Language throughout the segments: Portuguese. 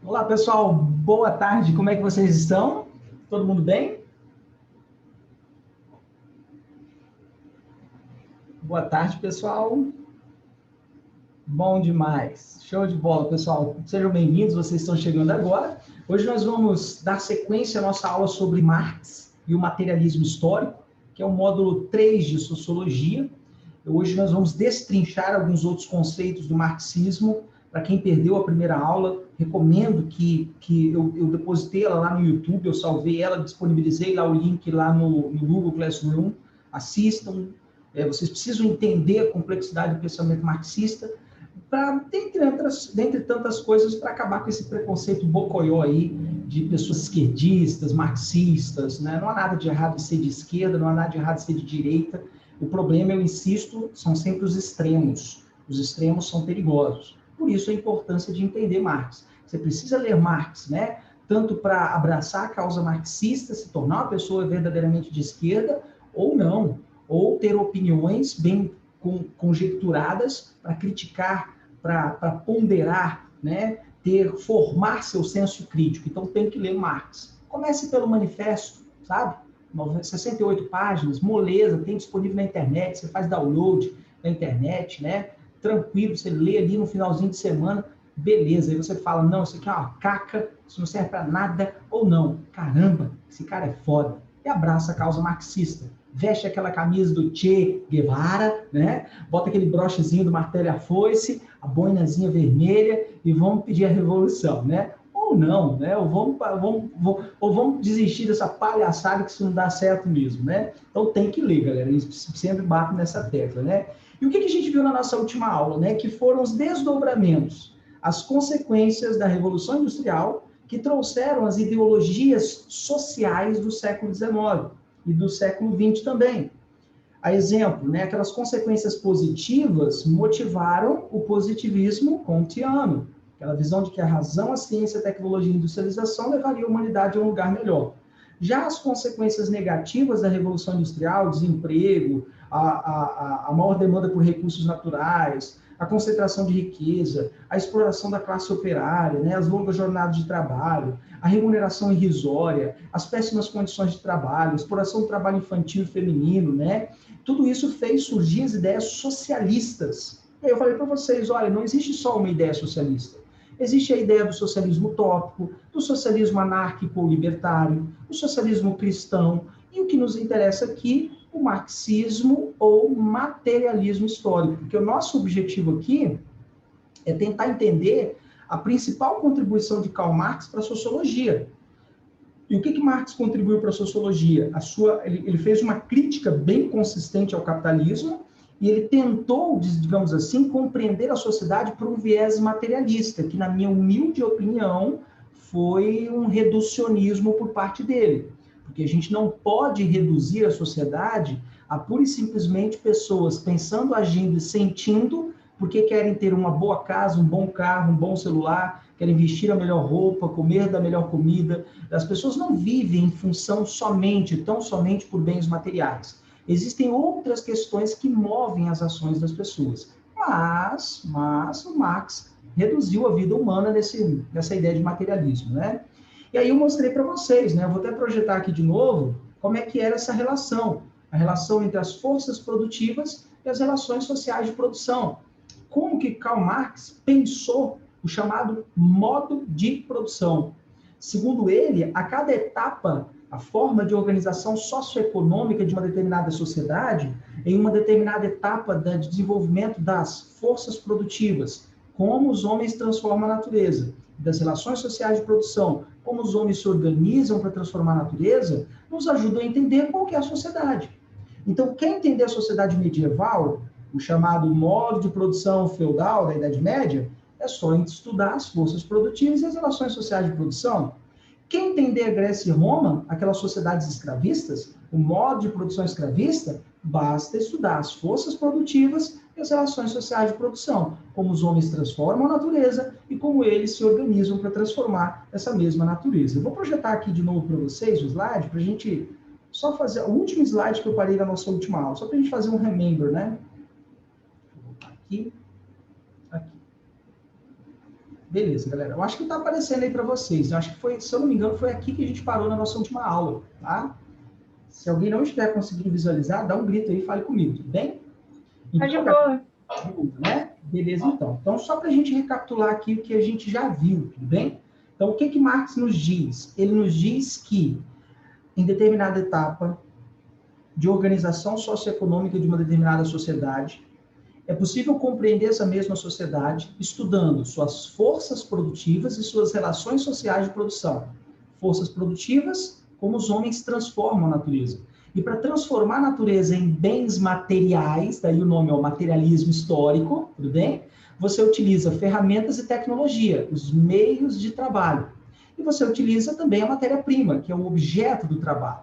Olá, pessoal. Boa tarde. Como é que vocês estão? Todo mundo bem? Boa tarde, pessoal. Bom demais. Show de bola, pessoal. Sejam bem-vindos, vocês estão chegando agora. Hoje nós vamos dar sequência à nossa aula sobre Marx e o materialismo histórico, que é o módulo 3 de Sociologia. Hoje nós vamos destrinchar alguns outros conceitos do marxismo. Para quem perdeu a primeira aula, recomendo que eu depositei ela lá no YouTube, eu salvei ela, disponibilizei lá o link lá no Google Classroom. Assistam. Vocês precisam entender a complexidade do pensamento marxista, dentre tantas coisas, para acabar com esse preconceito bocoió aí de pessoas esquerdistas, marxistas, né? Não há nada de errado em ser de esquerda, não há nada de errado em ser de direita. O problema, eu insisto, são sempre os extremos. Os extremos são perigosos. Por isso a importância de entender Marx. Você precisa ler Marx, né? Tanto para abraçar a causa marxista, se tornar uma pessoa verdadeiramente de esquerda, ou não, ou ter opiniões bem conjecturadas para criticar, para ponderar, né? Formar seu senso crítico. Então tem que ler Marx. Comece pelo manifesto, sabe? 68 páginas, moleza, tem disponível na internet, você faz download na internet, né? Tranquilo, você lê ali no finalzinho de semana, beleza. Aí você fala, não, isso aqui é uma caca, isso não serve para nada, ou não, caramba, esse cara é foda. E abraça a causa marxista. Veste aquela camisa do Che Guevara, né? Bota aquele brochezinho do martelo e a foice, a boinazinha vermelha e vamos pedir a revolução, né? Ou não, né? Ou vamos desistir dessa palhaçada que isso não dá certo mesmo, né? Então tem que ler, galera. Isso sempre bato nessa tecla, né? E o que a gente viu na nossa última aula, né? Que foram os desdobramentos, as consequências da Revolução Industrial que trouxeram as ideologias sociais do século XIX e do século XX também. A exemplo, né, aquelas consequências positivas motivaram o positivismo kantiano, aquela visão de que a razão, a ciência, a tecnologia e a industrialização levariam a humanidade a um lugar melhor. Já as consequências negativas da Revolução Industrial, desemprego, a maior demanda por recursos naturais, a concentração de riqueza, a exploração da classe operária, né, as longas jornadas de trabalho, a remuneração irrisória, as péssimas condições de trabalho, a exploração do trabalho infantil e feminino, né? Tudo isso fez surgir as ideias socialistas. E aí eu falei para vocês, olha, não existe só uma ideia socialista. Existe a ideia do socialismo utópico, do socialismo anárquico ou libertário, do socialismo cristão, e o que nos interessa aqui, o marxismo ou materialismo histórico, porque o nosso objetivo aqui é tentar entender a principal contribuição de Karl Marx para a sociologia. E o que Marx contribuiu para a sociologia? Ele fez uma crítica bem consistente ao capitalismo e ele tentou, digamos assim, compreender a sociedade por um viés materialista, que, na minha humilde opinião, foi um reducionismo por parte dele. Porque a gente não pode reduzir a sociedade a pura e simplesmente pessoas pensando, agindo e sentindo porque querem ter uma boa casa, um bom carro, um bom celular, querem vestir a melhor roupa, comer da melhor comida. As pessoas não vivem em função tão somente por bens materiais. Existem outras questões que movem as ações das pessoas. Mas o Marx reduziu a vida humana nessa ideia de materialismo, né? E aí eu mostrei para vocês, né? Eu vou até projetar aqui de novo como é que era essa relação. A relação entre as forças produtivas e as relações sociais de produção. Como que Karl Marx pensou o chamado modo de produção. Segundo ele, a cada etapa a forma de organização socioeconômica de uma determinada sociedade em uma determinada etapa de desenvolvimento das forças produtivas, como os homens transformam a natureza, das relações sociais de produção, como os homens se organizam para transformar a natureza, nos ajuda a entender qual que é a sociedade. Então, quem entender a sociedade medieval, o chamado modo de produção feudal da Idade Média, é só estudar as forças produtivas e as relações sociais de produção. Quem entender a Grécia e Roma, aquelas sociedades escravistas, o modo de produção escravista, basta estudar as forças produtivas e as relações sociais de produção, como os homens transformam a natureza e como eles se organizam para transformar essa mesma natureza. Eu vou projetar aqui de novo para vocês o slide, para a gente só fazer o último slide que eu parei na nossa última aula, só para a gente fazer um remember, né? Vou voltar aqui. Beleza, galera. Eu acho que está aparecendo aí para vocês. Eu acho que foi, se eu não me engano, foi aqui que a gente parou na nossa última aula, tá? Se alguém não estiver conseguindo visualizar, dá um grito aí e fale comigo, tudo bem? Tá de boa. Né? Beleza, então. Então, só para a gente recapitular aqui o que a gente já viu, tudo bem? Então, o que que Marx nos diz? Ele nos diz que, em determinada etapa de organização socioeconômica de uma determinada sociedade, é possível compreender essa mesma sociedade estudando suas forças produtivas e suas relações sociais de produção. Forças produtivas, como os homens transformam a natureza. E para transformar a natureza em bens materiais, daí o nome é o materialismo histórico, tudo bem? Você utiliza ferramentas e tecnologia, os meios de trabalho. E você utiliza também a matéria-prima, que é o objeto do trabalho.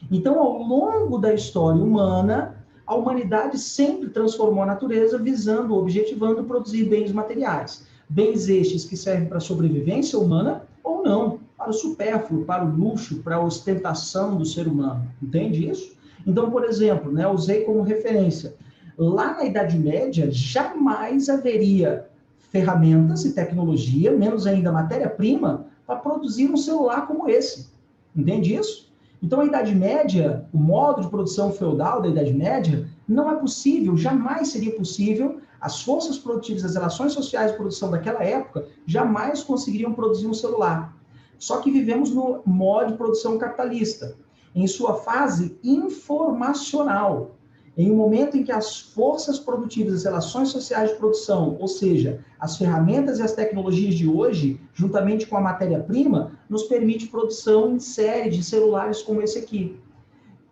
Então, ao longo da história humana, a humanidade sempre transformou a natureza visando, objetivando produzir bens materiais. Bens estes que servem para a sobrevivência humana ou não, para o supérfluo, para o luxo, para a ostentação do ser humano. Entende isso? Então, por exemplo, né, usei como referência, lá na Idade Média, jamais haveria ferramentas e tecnologia, menos ainda matéria-prima, para produzir um celular como esse. Entende isso? Então, a Idade Média, o modo de produção feudal da Idade Média, não é possível, jamais seria possível, as forças produtivas, as relações sociais de produção daquela época, jamais conseguiriam produzir um celular. Só que vivemos no modo de produção capitalista, em sua fase informacional, em um momento em que as forças produtivas, as relações sociais de produção, ou seja, as ferramentas e as tecnologias de hoje, juntamente com a matéria-prima, nos permite produção em série de celulares como esse aqui.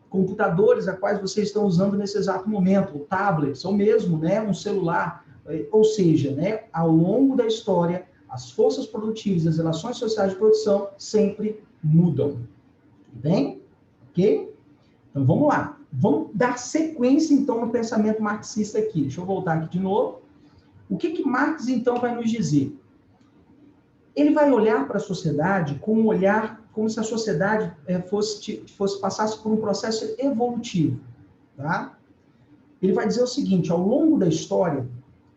Computadores a quais vocês estão usando nesse exato momento, ou tablets, ou mesmo, né, um celular. Ou seja, né, ao longo da história, as forças produtivas e as relações sociais de produção sempre mudam. Tudo bem? Ok? Então, vamos lá. Vamos dar sequência, então, no pensamento marxista aqui. Deixa eu voltar aqui de novo. O que que Marx, então, vai nos dizer? Ele vai olhar para a sociedade com um olhar como se a sociedade passasse por um processo evolutivo. Tá? Ele vai dizer o seguinte, ao longo da história,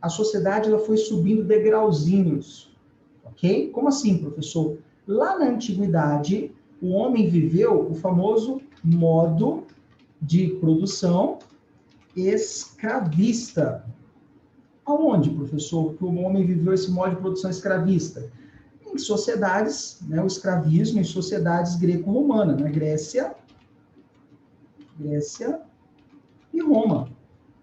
a sociedade ela foi subindo degrauzinhos. Ok? Como assim, professor? Lá na antiguidade, o homem viveu o famoso modo de produção escravista. Aonde, professor, que o homem viveu esse modo de produção escravista? Em sociedades, né, o escravismo em sociedades greco-romanas, né, Grécia e Roma.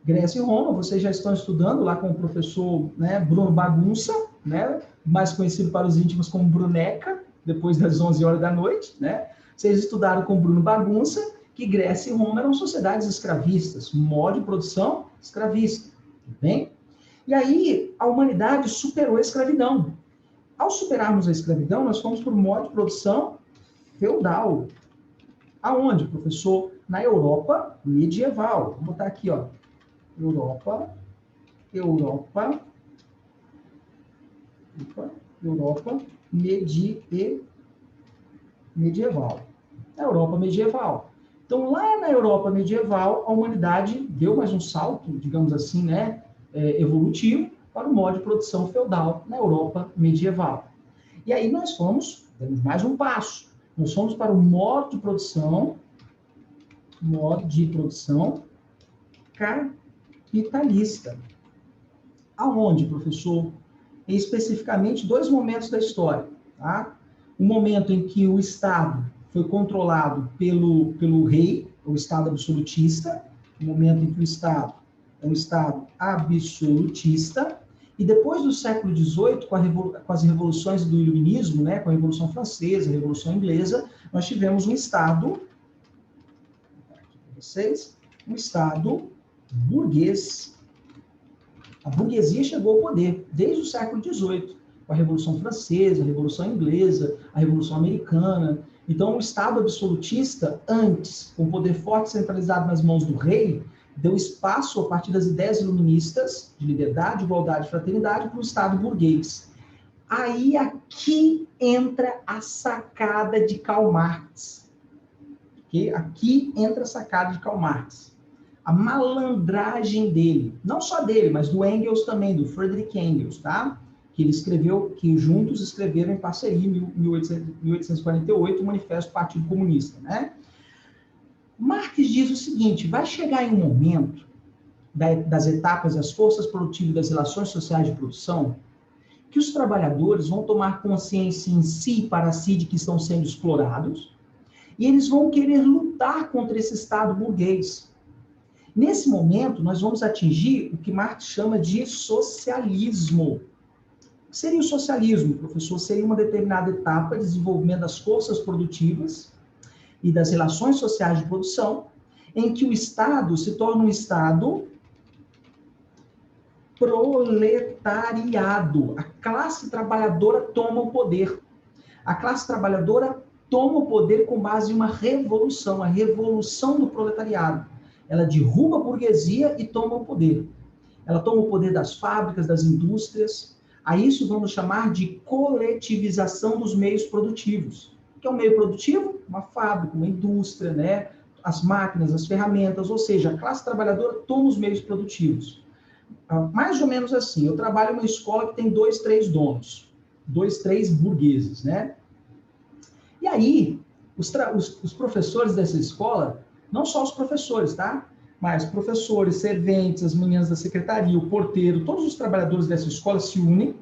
Grécia e Roma, vocês já estão estudando lá com o professor, né, Bruno Bagunça, né, mais conhecido para os íntimos como Bruneca, depois das 11 horas da noite, né? Vocês estudaram com Bruno Bagunça que Grécia e Roma eram sociedades escravistas, modo de produção escravista, bem? E aí a humanidade superou a escravidão. Ao superarmos a escravidão, nós fomos para o modo de produção feudal. Aonde, professor? Na Europa medieval. Vou botar aqui, ó. Europa medieval. Na Europa medieval. Então, lá na Europa medieval, a humanidade deu mais um salto, digamos assim, né, evolutivo, para o modo de produção feudal na Europa medieval. E aí nós demos mais um passo. Nós fomos para o modo de produção capitalista. Aonde, professor? Especificamente, dois momentos da história. Tá? O momento em que o Estado foi controlado pelo rei, o Estado absolutista, no momento em que o Estado é um Estado absolutista, e depois do século XVIII, com as revoluções do Iluminismo, né, com a Revolução Francesa, a Revolução Inglesa, nós tivemos um Estado, um Estado burguês. A burguesia chegou ao poder desde o século XVIII, com a Revolução Francesa, a Revolução Inglesa, a Revolução Americana. Então, o Estado absolutista, antes, com o poder forte centralizado nas mãos do rei, deu espaço, a partir das ideias iluministas, de liberdade, igualdade e fraternidade, para o Estado burguês. Aí, aqui entra a sacada de Karl Marx. Okay? Aqui entra a sacada de Karl Marx. A malandragem dele, não só dele, mas do Engels também, do Friedrich Engels, tá? Que ele escreveu, que juntos escreveram em parceria em 1848 o Manifesto do Partido Comunista, né? Marx diz o seguinte: vai chegar em um momento das etapas das forças produtivas das relações sociais de produção que os trabalhadores vão tomar consciência em si, para si, de que estão sendo explorados, e eles vão querer lutar contra esse Estado burguês. Nesse momento, nós vamos atingir o que Marx chama de socialismo. O que seria o socialismo, professor? Seria uma determinada etapa de desenvolvimento das forças produtivas e das relações sociais de produção, em que o Estado se torna um Estado proletariado. A classe trabalhadora toma o poder. A classe trabalhadora toma o poder com base em uma revolução, a revolução do proletariado. Ela derruba a burguesia e toma o poder. Ela toma o poder das fábricas, das indústrias. A isso vamos chamar de coletivização dos meios produtivos. O que é um meio produtivo? Uma fábrica, uma indústria, né? As máquinas, as ferramentas, ou seja, a classe trabalhadora toma os meios produtivos. Mais ou menos assim, eu trabalho em uma escola que tem 2, 3 donos, 2, 3 burgueses, né? E aí, os professores dessa escola, não só os professores, tá? Mas professores, serventes, as meninas da secretaria, o porteiro, todos os trabalhadores dessa escola se unem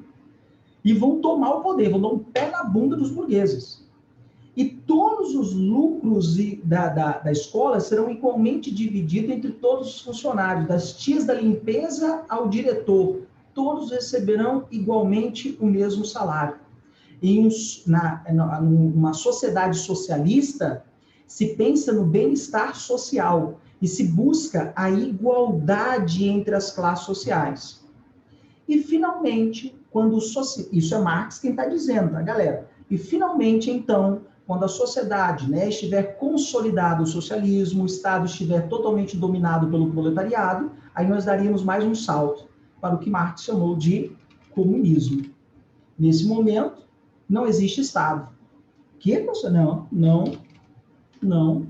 e vão tomar o poder, vão dar um pé na bunda dos burgueses. E todos os lucros da escola serão igualmente divididos entre todos os funcionários, das tias da limpeza ao diretor. Todos receberão igualmente o mesmo salário. Numa sociedade socialista, se pensa no bem-estar social e se busca a igualdade entre as classes sociais. E, finalmente, isso é Marx quem está dizendo, tá, galera? E, finalmente, então, quando a sociedade, né, estiver consolidado o socialismo, o Estado estiver totalmente dominado pelo proletariado, aí nós daríamos mais um salto para o que Marx chamou de comunismo. Nesse momento, não existe Estado. Que, professor? Não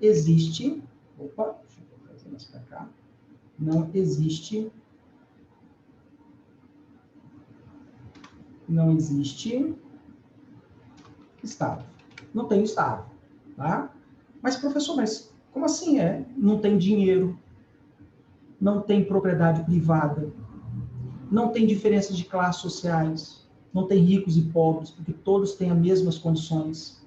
existe. Opa, deixa eu trazer mais para cá. Não existe Estado. Não tem Estado, tá? Mas, professor, como assim não tem dinheiro, não tem propriedade privada, não tem diferenças de classes sociais, não tem ricos e pobres, porque todos têm as mesmas condições.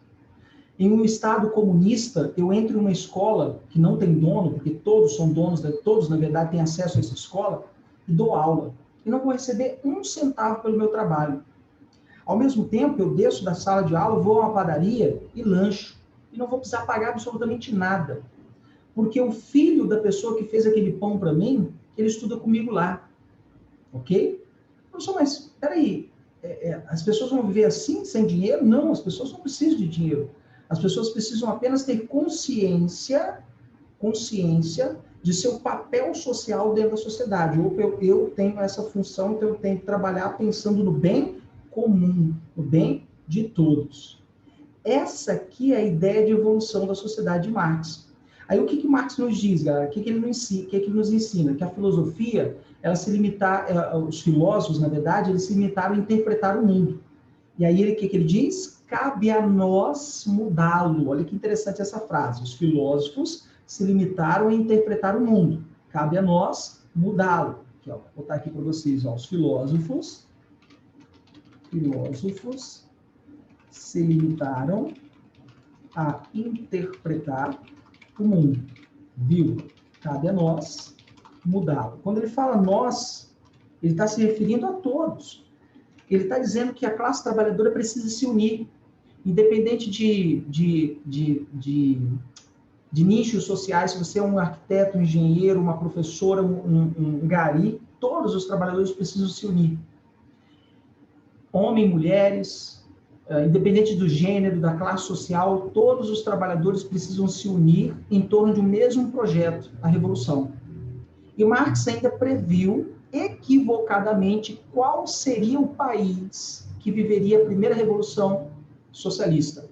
Em um Estado comunista, eu entro em uma escola que não tem dono, porque todos são donos, todos, na verdade, têm acesso a essa escola, e dou aula. E não vou receber um centavo pelo meu trabalho. Ao mesmo tempo, eu desço da sala de aula, vou a uma padaria e lancho. E não vou precisar pagar absolutamente nada. Porque o filho da pessoa que fez aquele pão para mim, ele estuda comigo lá. Ok? Professor, mas peraí, as pessoas vão viver assim, sem dinheiro? Não, as pessoas não precisam de dinheiro. As pessoas precisam apenas ter consciência de seu papel social dentro da sociedade. Eu tenho essa função, então eu tenho que trabalhar pensando no bem comum, no bem de todos. Essa aqui é a ideia de evolução da sociedade de Marx. Aí o que Marx nos diz, galera? O que ele nos ensina? Que a filosofia, ela se limita, os filósofos, na verdade, eles se limitaram a interpretar o mundo. E aí o que ele diz? Cabe a nós mudá-lo. Olha que interessante essa frase. Os filósofos se limitaram a interpretar o mundo. Cabe a nós mudá-lo. Vou botar aqui para vocês. Os filósofos se limitaram a interpretar o mundo, vírgula. Cabe a nós mudá-lo. Quando ele fala nós, ele está se referindo a todos. Ele está dizendo que a classe trabalhadora precisa se unir, independente de nichos sociais, se você é um arquiteto, um engenheiro, uma professora, um gari, todos os trabalhadores precisam se unir. Homens, mulheres, independente do gênero, da classe social, todos os trabalhadores precisam se unir em torno de um mesmo projeto, a revolução. E Marx ainda previu equivocadamente qual seria o país que viveria a primeira revolução socialista.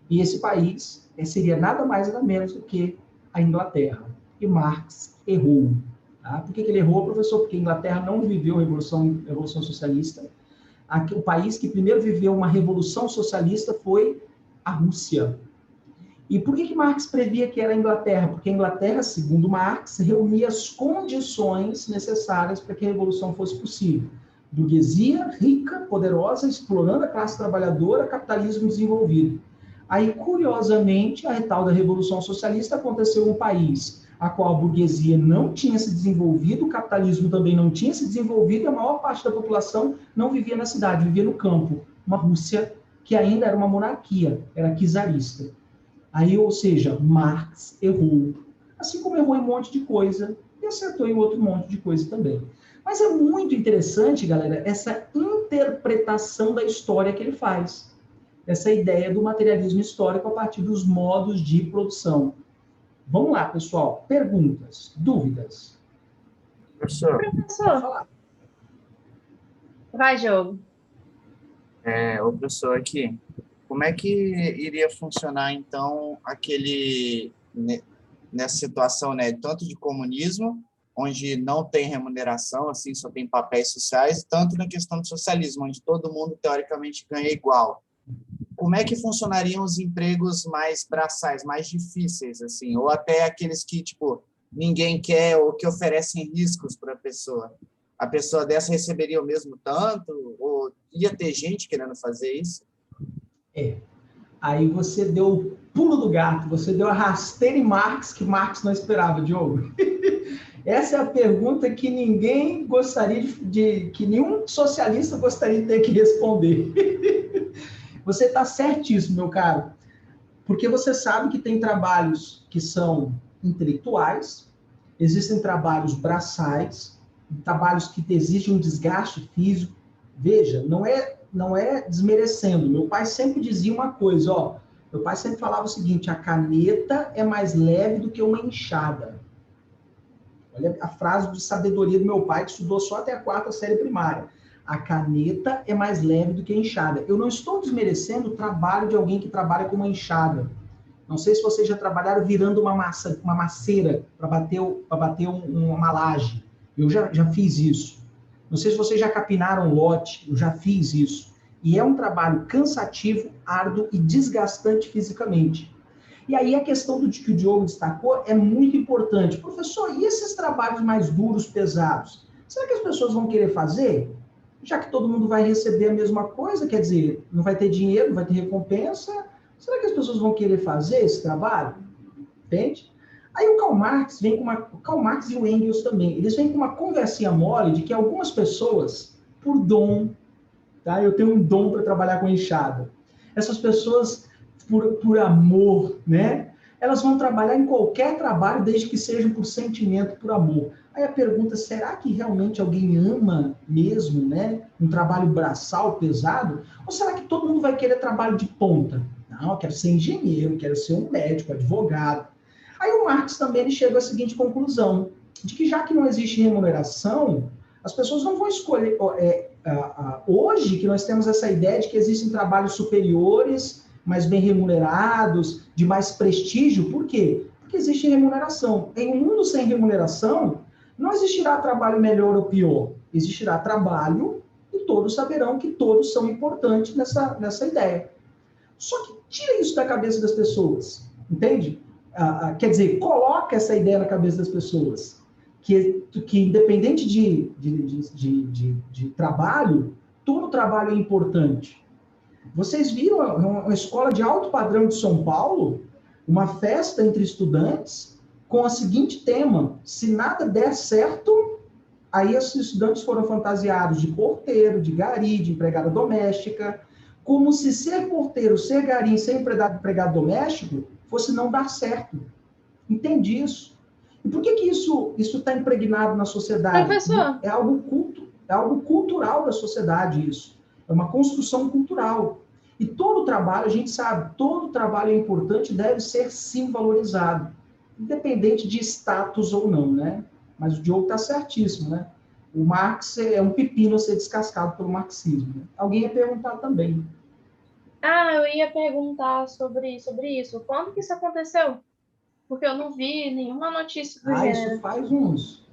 E esse país seria nada mais nada menos do que a Inglaterra. E Marx errou. Tá? Por que ele errou, professor? Porque a Inglaterra não viveu a revolução socialista. O país que primeiro viveu uma revolução socialista foi a Rússia. E por que Marx previa que era a Inglaterra? Porque a Inglaterra, segundo Marx, reunia as condições necessárias para que a revolução fosse possível. Burguesia rica, poderosa, explorando a classe trabalhadora, capitalismo desenvolvido. Aí, curiosamente, a tal da Revolução Socialista aconteceu em um país a qual a burguesia não tinha se desenvolvido, o capitalismo também não tinha se desenvolvido, e a maior parte da população não vivia na cidade, vivia no campo. Uma Rússia que ainda era uma monarquia, era czarista. Aí, ou seja, Marx errou. Assim como errou em um monte de coisa, e acertou em outro monte de coisa também. Mas é muito interessante, galera, essa interpretação da história que ele faz. Essa ideia do materialismo histórico a partir dos modos de produção. Vamos lá, pessoal. Perguntas, dúvidas? Professor. Vai, Diogo. O professor aqui, como é que iria funcionar, então, nessa situação, né, tanto de comunismo, onde não tem remuneração, assim, só tem papéis sociais, tanto na questão do socialismo, onde todo mundo, teoricamente, ganha igual. Como é que funcionariam os empregos mais braçais, mais difíceis, assim, ou até aqueles que, tipo, ninguém quer ou que oferecem riscos para a pessoa? A pessoa dessa receberia o mesmo tanto? Ou ia ter gente querendo fazer isso? Aí você deu o pulo do gato, você deu a rasteira em Marx que Marx não esperava, Diogo. Essa é a pergunta que ninguém gostaria que nenhum socialista gostaria de ter que responder. Você está certíssimo, meu caro, porque você sabe que tem trabalhos que são intelectuais, existem trabalhos braçais, trabalhos que exigem um desgaste físico. Veja, não é desmerecendo. Meu pai sempre dizia uma coisa, ó. Meu pai sempre falava o seguinte: a caneta é mais leve do que uma enxada. Olha a frase de sabedoria do meu pai, que estudou só até a 4ª série primária. A caneta é mais leve do que a enxada. Eu não estou desmerecendo o trabalho de alguém que trabalha com uma enxada. Não sei se vocês já trabalharam virando uma maceira para bater uma laje. Eu já fiz isso. Não sei se vocês já capinaram lote. Eu já fiz isso. E é um trabalho cansativo, árduo e desgastante fisicamente. E aí a questão que o Diogo destacou é muito importante. Professor, e esses trabalhos mais duros, pesados? Será que as pessoas vão querer fazer? Já que todo mundo vai receber a mesma coisa, quer dizer, não vai ter dinheiro, não vai ter recompensa, será que as pessoas vão querer fazer esse trabalho? Entende? Aí o Karl Marx o Karl Marx e o Engels também, eles vêm com uma conversinha mole de que algumas pessoas, por dom, tá? Eu tenho um dom para trabalhar com enxada. Essas pessoas, por amor, né? Elas vão trabalhar em qualquer trabalho, desde que seja por sentimento, por amor. Aí a pergunta, será que realmente alguém ama mesmo, né? Um trabalho braçal, pesado? Ou será que todo mundo vai querer trabalho de ponta? Não, eu quero ser engenheiro, quero ser um médico, advogado. Aí o Marx também ele chega à seguinte conclusão, de que já que não existe remuneração, as pessoas não vão escolher... hoje que nós temos essa ideia de que existem trabalhos superiores, mais bem remunerados, de mais prestígio, por quê? Porque existe remuneração. Em um mundo sem remuneração, não existirá trabalho melhor ou pior. Existirá trabalho e todos saberão que todos são importantes nessa ideia. Só que tira isso da cabeça das pessoas, entende? Quer dizer, coloca essa ideia na cabeça das pessoas, que independente de trabalho, todo trabalho é importante. Vocês viram uma escola de alto padrão de São Paulo, uma festa entre estudantes, com o seguinte tema: se nada der certo, aí os estudantes foram fantasiados de porteiro, de gari, de empregada doméstica, como se ser porteiro, ser gari, ser empregado doméstico fosse não dar certo. Entende isso? E por que isso está impregnado na sociedade? Professor. É algo cultural da sociedade isso. É uma construção cultural. E todo trabalho, a gente sabe, todo trabalho é importante, deve ser sim valorizado, independente de status ou não, né? Mas o Diogo está certíssimo, né? O Marx é um pepino a ser descascado pelo marxismo. Né? Alguém ia perguntar também. Eu ia perguntar sobre isso. Quando que isso aconteceu? Porque eu não vi nenhuma notícia do gênero. Isso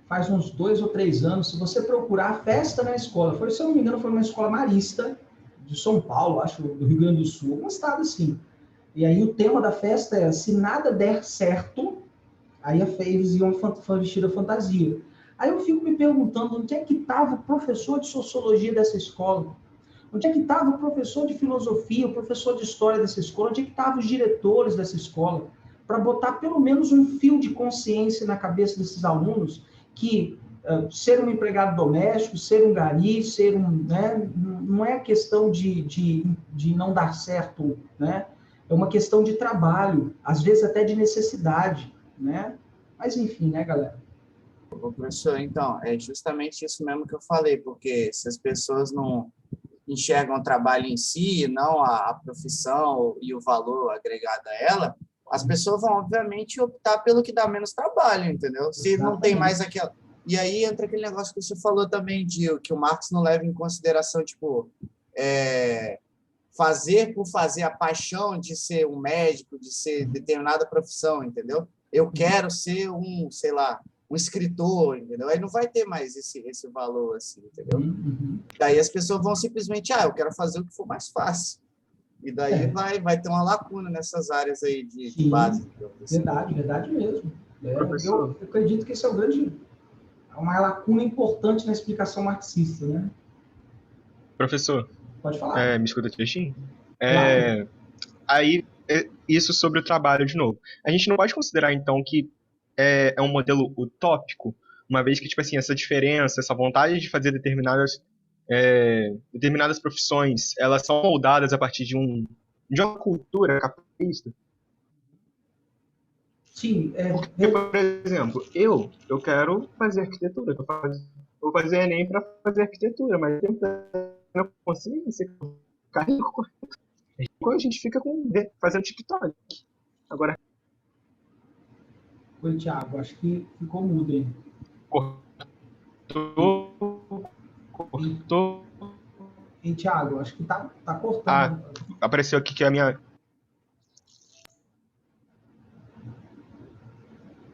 faz uns 2 ou 3 anos. Se você procurar a festa na escola, se eu não me engano, foi uma escola marista de São Paulo, acho, do Rio Grande do Sul, um estado assim. E aí o tema da festa é: se nada der certo, aí eles iam vestir a fantasia. Aí eu fico me perguntando onde é que estava o professor de sociologia dessa escola? Onde é que estava o professor de filosofia, o professor de história dessa escola? Onde é que estavam os diretores dessa escola? Para botar pelo menos um fio de consciência na cabeça desses alunos que ser um empregado doméstico, ser um gari, né, não é questão de não dar certo, né? É uma questão de trabalho, às vezes até de necessidade, né? Mas enfim, né, galera? Professor, então, é justamente isso mesmo que eu falei, porque se as pessoas não enxergam o trabalho em si, não a profissão e o valor agregado a ela, as pessoas vão, obviamente, optar pelo que dá menos trabalho, entendeu? Se Exatamente. não tem mais aquela... E aí entra aquele negócio que você falou também, de que o Marx não leva em consideração, tipo, fazer por fazer, a paixão de ser um médico, de ser determinada profissão, entendeu? Eu quero ser sei lá, um escritor, entendeu? Aí não vai ter mais esse valor, assim, entendeu? Uhum. Daí as pessoas vão simplesmente, eu quero fazer o que for mais fácil. E daí vai ter uma lacuna nessas áreas aí de base. Assim. Verdade mesmo. Eu acredito que esse é uma lacuna importante na explicação marxista, né? Professor, pode falar. Me escuta direitinho? Claro. Aí, isso sobre o trabalho de novo. A gente não pode considerar, então, que é um modelo utópico, uma vez que, tipo assim, essa diferença, essa vontade de fazer determinadas profissões, elas são moldadas a partir de uma cultura capitalista. Sim. Porque, por exemplo, eu quero fazer arquitetura, vou fazer Enem para fazer arquitetura, mas eu não consigo ser carreiro. Quando a gente fica fazendo TikTok. Agora. Oi, Thiago, acho que ficou mudo aí. Cortou. E Thiago, acho que tá cortando. Apareceu aqui que a minha.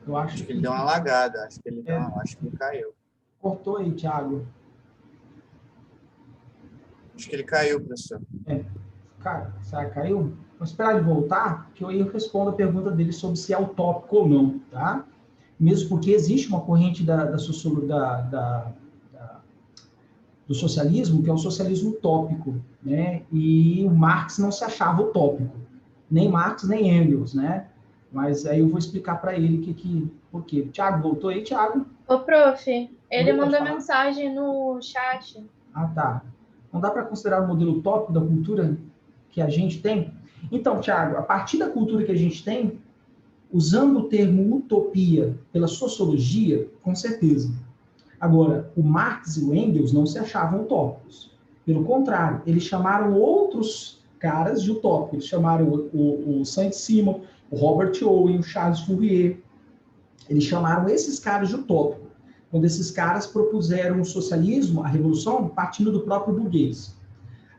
Eu acho que ele deu uma lagada, acho que ele caiu. Cortou aí, Thiago. Acho que ele caiu, professor. Cara, será que caiu? Vou esperar ele voltar, que eu respondo a pergunta dele sobre se é utópico ou não, tá? Mesmo porque existe uma corrente do socialismo, que é o socialismo utópico, né? E o Marx não se achava utópico, nem Marx, nem Engels, né? Mas aí eu vou explicar para ele por quê. Tiago, voltou aí, Tiago? Ô, prof, ele mandou mensagem no chat. Tá. Não dá para considerar o modelo utópico da cultura que a gente tem? Então, Tiago, a partir da cultura que a gente tem, usando o termo utopia pela sociologia, com certeza. Agora, o Marx e o Engels não se achavam utópicos. Pelo contrário, eles chamaram outros caras de utópicos. Eles chamaram o Saint-Simon, o Robert Owen, o Charles Fourier. Eles chamaram esses caras de utópico, quando esses caras propuseram o socialismo, a revolução, partindo do próprio burguês.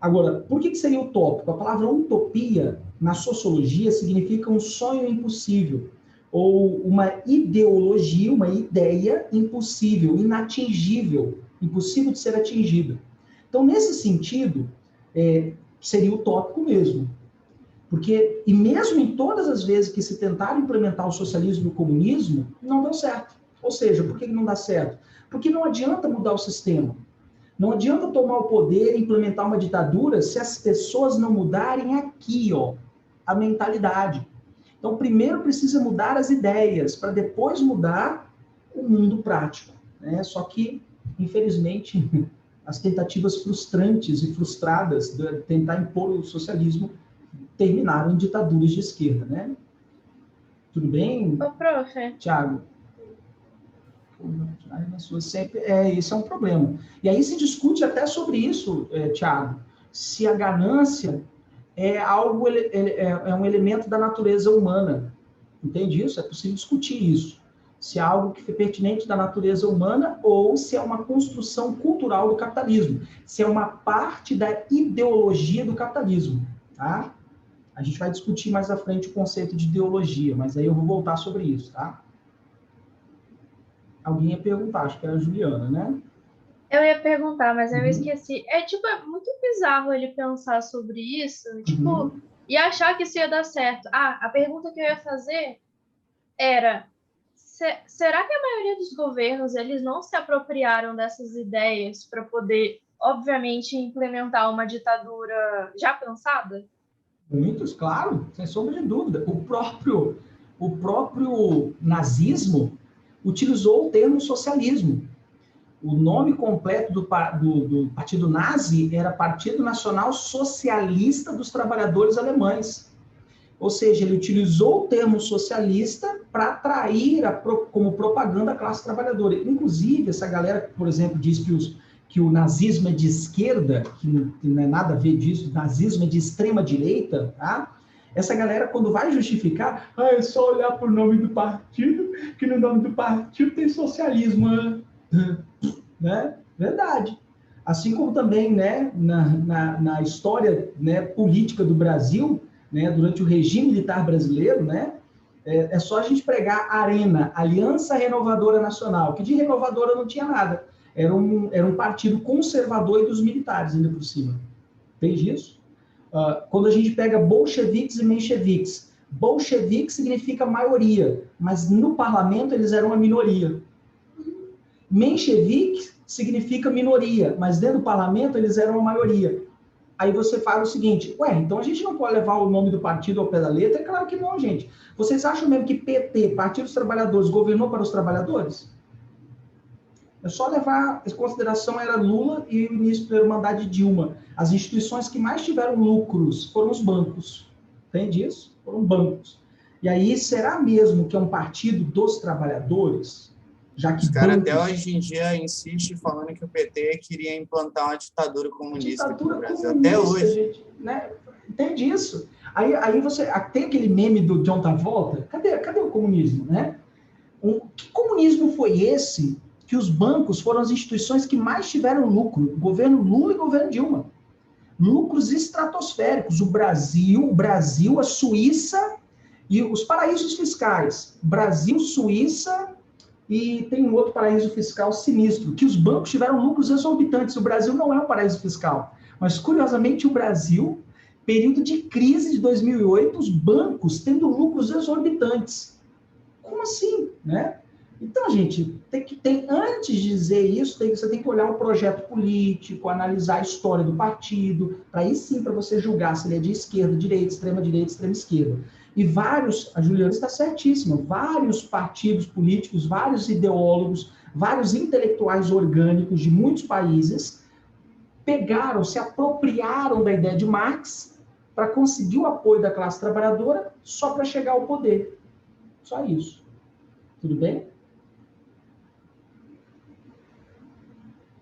Agora, por que seria utópico? A palavra utopia, na sociologia, significa um sonho impossível, ou uma ideologia, uma ideia impossível, inatingível, impossível de ser atingida. Então, nesse sentido, seria utópico mesmo. Porque, e mesmo em todas as vezes que se tentaram implementar o socialismo e o comunismo, não deu certo. Ou seja, por que não dá certo? Porque não adianta mudar o sistema. Não adianta tomar o poder e implementar uma ditadura se as pessoas não mudarem aqui, ó, a mentalidade. Então, primeiro precisa mudar as ideias, para depois mudar o mundo prático, né? Só que, infelizmente, as tentativas frustrantes e frustradas de tentar impor o socialismo terminaram em ditaduras de esquerda, né? Tudo bem, Ô, prof, Thiago? Sempre, isso é um problema. E aí se discute até sobre isso, Thiago, se a ganância é algo, é um elemento da natureza humana. Entende isso? É possível discutir isso. Se é algo que é pertinente da natureza humana ou se é uma construção cultural do capitalismo. Se é uma parte da ideologia do capitalismo. Tá? A gente vai discutir mais à frente o conceito de ideologia, mas aí eu vou voltar sobre isso, tá? Alguém ia perguntar, acho que era a Juliana, né? eu ia perguntar, mas eu esqueci. Tipo, é muito bizarro ele pensar sobre isso, tipo, e achar que isso ia dar certo. Ah, a pergunta que eu ia fazer era, será que a maioria dos governos, eles não se apropriaram dessas ideias para poder, obviamente, implementar uma ditadura já pensada? Muitos, claro, sem sombra de dúvida. O próprio nazismo utilizou o termo socialismo. O nome completo do partido nazi era Partido Nacional Socialista dos Trabalhadores Alemães. Ou seja, ele utilizou o termo socialista para atrair como propaganda a classe trabalhadora. Inclusive, essa galera, por exemplo, diz que o nazismo é de esquerda, que não é nada a ver disso, o nazismo é de extrema direita, tá? Essa galera, quando vai justificar, é só olhar para o nome do partido, que no nome do partido tem socialismo, né? Verdade. Assim como também, né, na história, né, política do Brasil, né, durante o regime militar brasileiro, né, é só a gente pregar ARENA, Aliança Renovadora Nacional, que de renovadora não tinha nada. Era um partido conservador e dos militares, ainda por cima. Entende isso? Quando a gente pega bolcheviques e mencheviques, bolchevique significa maioria, mas no parlamento eles eram uma minoria. Menchevique significa minoria, mas dentro do parlamento eles eram a maioria. Aí você fala o seguinte, então a gente não pode levar o nome do partido ao pé da letra? É claro que não, gente. Vocês acham mesmo que PT, Partido dos Trabalhadores, governou para os trabalhadores? É só levar em consideração era Lula e o início do primeiro mandato de Dilma. As instituições que mais tiveram lucros foram os bancos. Entende isso? Foram bancos. E aí, será mesmo que é um partido dos trabalhadores? Já que os caras bancos... até hoje em dia insistem falando que o PT queria implantar uma ditadura comunista aqui no Brasil. Até hoje. Gente, né? Entende isso? Aí você... Tem aquele meme do John Travolta? Cadê o comunismo, né? Que comunismo foi esse que os bancos foram as instituições que mais tiveram lucro? Governo Lula e governo Dilma. Lucros estratosféricos. O Brasil, a Suíça e os paraísos fiscais. Brasil, Suíça... E tem um outro paraíso fiscal sinistro, que os bancos tiveram lucros exorbitantes. O Brasil não é um paraíso fiscal. Mas, curiosamente, o Brasil, período de crise de 2008, os bancos tendo lucros exorbitantes. Como assim? Né? Então, gente, antes de dizer isso, você tem que olhar o projeto político, analisar a história do partido, para aí sim, para você julgar se ele é de esquerda, direita, extrema esquerda. E a Juliana está certíssima, vários partidos políticos, vários ideólogos, vários intelectuais orgânicos de muitos países se apropriaram da ideia de Marx para conseguir o apoio da classe trabalhadora só para chegar ao poder. Só isso. Tudo bem?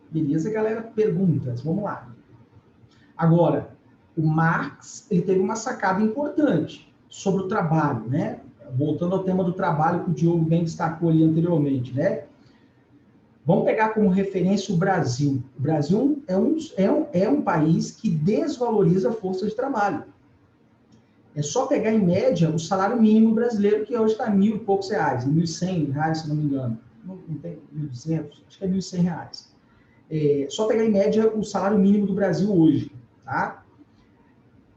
Beleza, galera? Perguntas. Vamos lá. Agora, o Marx ele teve uma sacada importante sobre o trabalho, né? Voltando ao tema do trabalho que o Diogo bem destacou ali anteriormente, né? Vamos pegar como referência o Brasil. O Brasil é um país que desvaloriza a força de trabalho. É só pegar, em média, o salário mínimo brasileiro, que hoje está R$1.000 e poucos, R$1.100, se não me engano. Não tem 1.200, acho que é R$1.100. Só pegar, em média, o salário mínimo do Brasil hoje, tá?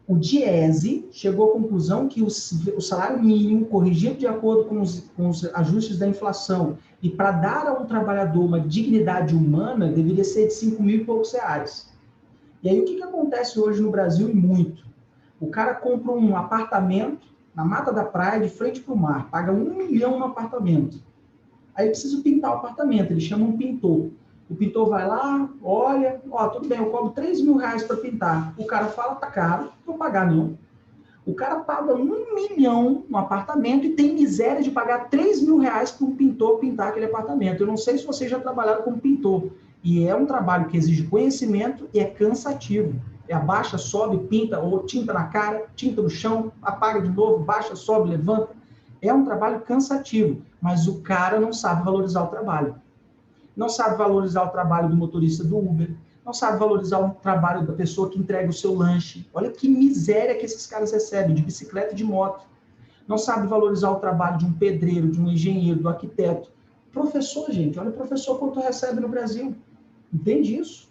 O Diese chegou à conclusão que o salário mínimo, corrigido de acordo com os ajustes da inflação, e para dar ao trabalhador uma dignidade humana, deveria ser de 5 mil e poucos reais. E aí, o que acontece hoje no Brasil, e muito? O cara compra um apartamento na Mata da Praia, de frente para o mar, paga 1 milhão no apartamento. Aí precisa pintar o apartamento, ele chama um pintor. O pintor vai lá, olha, tudo bem, eu cobro 3 mil reais para pintar. O cara fala, tá caro, não vou pagar não. O cara paga 1 milhão no apartamento e tem miséria de pagar 3 mil reais para um pintor pintar aquele apartamento. Eu não sei se vocês já trabalharam como pintor. E é um trabalho que exige conhecimento e é cansativo. Abaixa, sobe, pinta, ou tinta na cara, tinta no chão, apaga de novo, baixa, sobe, levanta. É um trabalho cansativo, mas o cara não sabe valorizar o trabalho. Não sabe valorizar o trabalho do motorista do Uber, não sabe valorizar o trabalho da pessoa que entrega o seu lanche. Olha que miséria que esses caras recebem, de bicicleta e de moto. Não sabe valorizar o trabalho de um pedreiro, de um engenheiro, do arquiteto. Professor, gente, olha o professor quanto recebe no Brasil. Entende isso?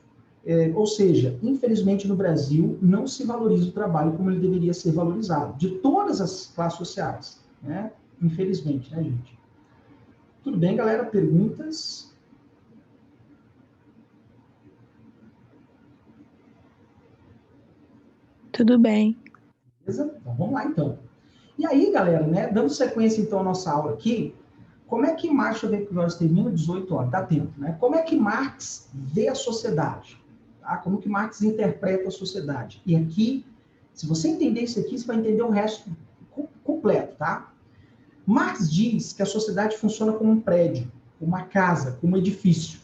Ou seja, infelizmente no Brasil não se valoriza o trabalho como ele deveria ser valorizado, de todas as classes sociais, né? Infelizmente, né, gente? Tudo bem, galera? Perguntas? Tudo bem. Beleza? Então, vamos lá, então. E aí, galera, né, dando sequência, então, à nossa aula aqui, como é que Marx, deixa eu ver que nós termina 18 horas, dá tempo, né? Como é que Marx vê a sociedade? Tá? Como que Marx interpreta a sociedade? E aqui, se você entender isso aqui, você vai entender o resto completo, tá? Marx diz que a sociedade funciona como um prédio, uma casa, como um edifício.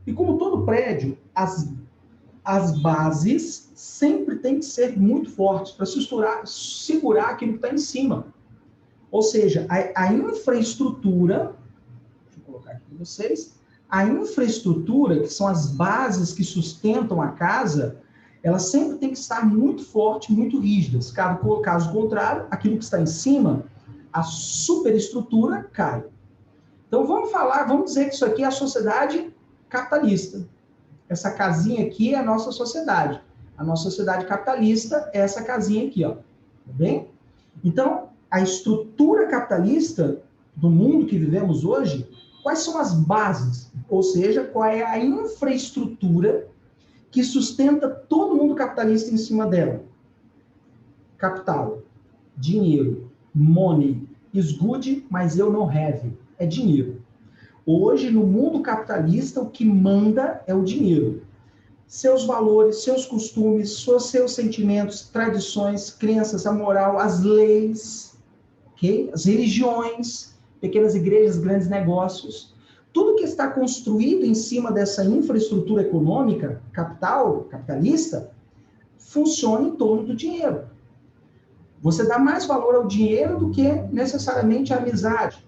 E como todo prédio, as bases sempre têm que ser muito fortes para segurar aquilo que está em cima. Ou seja, a infraestrutura, deixa eu colocar aqui para vocês, a infraestrutura, que são as bases que sustentam a casa, elas sempre têm que estar muito fortes, muito rígidas. Caso contrário, aquilo que está em cima, a superestrutura cai. Então vamos dizer que isso aqui é a sociedade capitalista. Essa casinha aqui é a nossa sociedade. A nossa sociedade capitalista é essa casinha aqui, ó. Tá bem? Então, a estrutura capitalista do mundo que vivemos hoje, quais são as bases? Ou seja, qual é a infraestrutura que sustenta todo mundo capitalista em cima dela? Capital, dinheiro, money, is good, mas eu não have. É dinheiro. Hoje, no mundo capitalista, o que manda é o dinheiro. Seus valores, seus costumes, seus sentimentos, tradições, crenças, a moral, as leis, okay? As religiões, pequenas igrejas, grandes negócios, tudo que está construído em cima dessa infraestrutura econômica, capitalista, funciona em torno do dinheiro. Você dá mais valor ao dinheiro do que necessariamente à amizade.